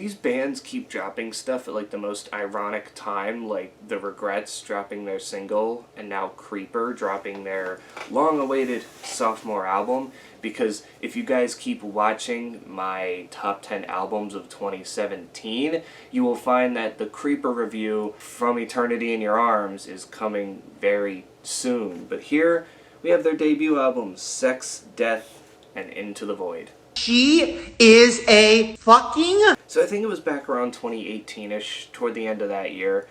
these bands keep dropping stuff at like the most ironic time, like The Regrets dropping their single, and now Creeper dropping their long-awaited sophomore album, because if you guys keep watching my top 10 albums of 2017, you will find that the Creeper review, From Eternity in Your Arms, is coming very soon. But here we have their debut album, Sex, Death, and Into the Void. She is a fucking... So I think it was back around 2018-ish, toward the end of that year.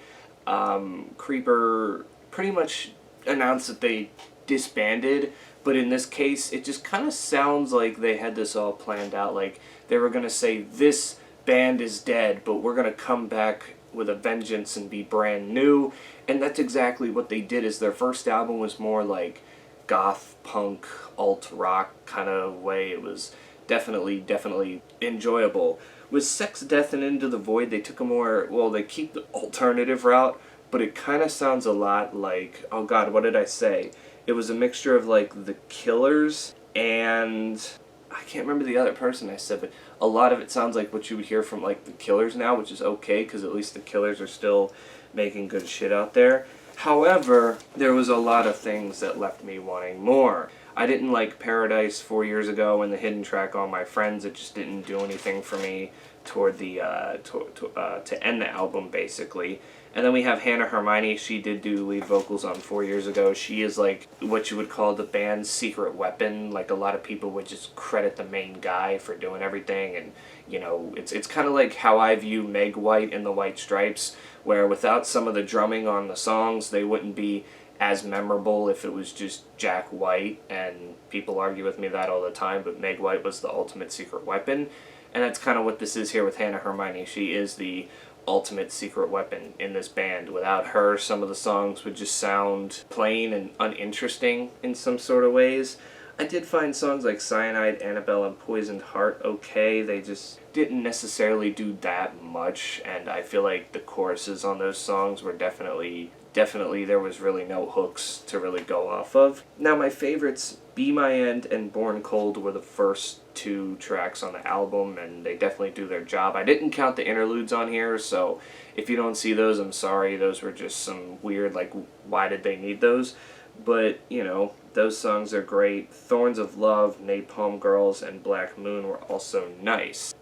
Creeper pretty much announced that they disbanded, but in this case, it just kind of sounds like they had this all planned out. Like, they were going to say, this band is dead, but we're going to come back with a vengeance and be brand new. And that's exactly what they did. Is their first album was more like goth, punk, alt-rock kind of way. It was definitely enjoyable. With Sex, Death, and Into the Void, they took a more, well, they keep the alternative route, but it kind of sounds a lot like, oh god, what did I say? It was a mixture of like The Killers and I can't remember the other person I said, but a lot of it sounds like what you would hear from like The Killers now, which is okay, because at least The Killers are still making good shit out there. However, there was a lot of things that left me wanting more. I didn't like Paradise 4 years ago and the hidden track All My Friends. It just didn't do anything for me toward the to end the album, basically. And then we have Hannah Hermione. She did do lead vocals on 4 years ago. She is like what you would call the band's secret weapon. Like, a lot of people would just credit the main guy for doing everything, and you know, it's kind of like how I view Meg White in the White Stripes, where without some of the drumming on the songs, they wouldn't be as memorable if it was just Jack White, and people argue with me that all the time, but Meg White was the ultimate secret weapon, and that's kind of what this is here with Hannah Hermione. She is the ultimate secret weapon in this band. Without her, some of the songs would just sound plain and uninteresting in some sort of ways. I did find songs like Cyanide, Annabelle, and Poisoned Heart okay. They just didn't necessarily do that much, and I feel like the choruses on those songs were definitely there was really no hooks to really go off of. Now, my favorites, Be My End and Born Cold, were the first two tracks on the album, and they definitely do their job. I didn't count the interludes on here, so if you don't see those, I'm sorry. Those were just some weird, like, why did they need those? But, you know, those songs are great. Thorns of Love, Napalm Girls, and Black Moon were also nice.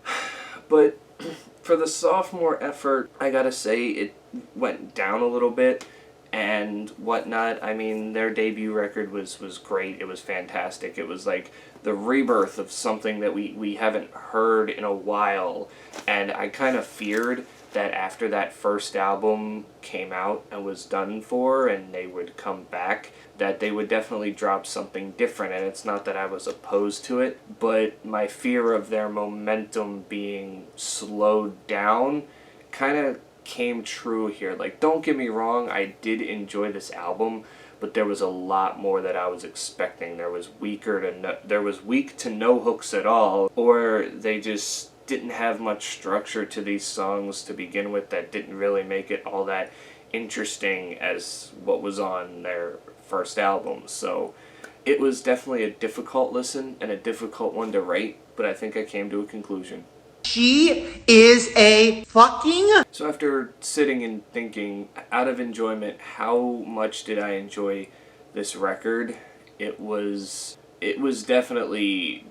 But for the sophomore effort, I gotta say it went down a little bit and whatnot. I mean, their debut record was great. It was fantastic. It was like the rebirth of something that we haven't heard in a while, and I kind of feared that after that first album came out and was done for and they would come back, that they would definitely drop something different. And it's not that I was opposed to it, but my fear of their momentum being slowed down kind of came true here. Like, don't get me wrong, I did enjoy this album, but there was a lot more that I was expecting. There was weak to no hooks at all, or they just didn't have much structure to these songs to begin with that didn't really make it all that interesting as what was on their first album. So it was definitely a difficult listen and a difficult one to rate, but I think I came to a conclusion. She is a fucking... So after sitting and thinking, out of enjoyment, how much did I enjoy this record? It was definitely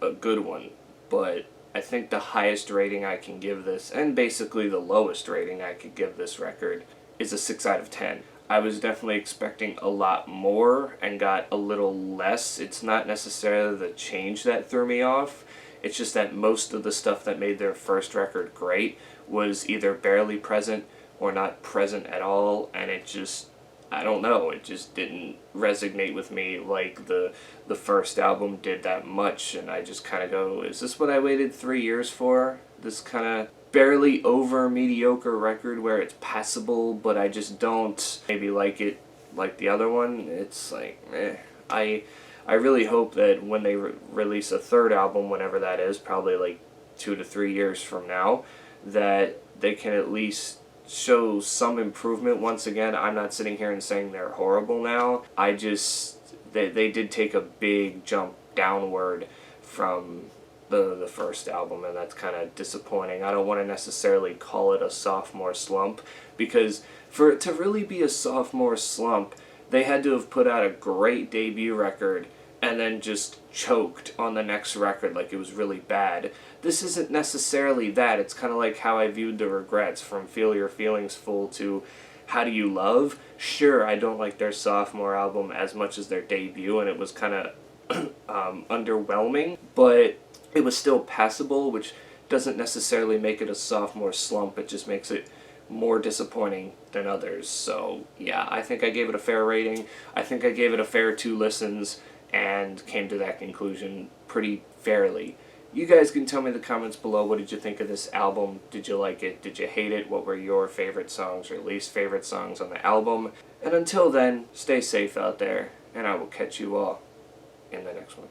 a good one, but I think the highest rating I can give this, and basically the lowest rating I could give this record, is a 6 out of 10. I was definitely expecting a lot more and got a little less. It's not necessarily the change that threw me off. It's just that most of the stuff that made their first record great was either barely present or not present at all, and it just, I don't know, it just didn't resonate with me like the first album did that much, and I just kind of go, is this what I waited 3 years for? This kind of barely over mediocre record where it's passable, but I just don't maybe like it like the other one. It's like, I really hope that when they release a third album, whenever that is, probably like 2 to 3 years from now, that they can at least show some improvement. Once again, I'm not sitting here and saying they're horrible now. They did take a big jump downward from the first album, and that's kind of disappointing. I don't want to necessarily call it a sophomore slump, because for it to really be a sophomore slump, they had to have put out a great debut record and then just choked on the next record like it was really bad. This isn't necessarily that. It's kind of like how I viewed the Regrets, from Feel Your Feelings Full to How Do You Love. Sure, I don't like their sophomore album as much as their debut, and it was kind of underwhelming, but it was still passable, which doesn't necessarily make it a sophomore slump. It just makes it more disappointing than others. So yeah, I think I gave it a fair rating. I think I gave it a fair 2 listens and came to that conclusion pretty fairly. You guys can tell me in the comments below, what did you think of this album? Did you like it? Did you hate it? What were your favorite songs or least favorite songs on the album? And until then, stay safe out there, and I will catch you all in the next one.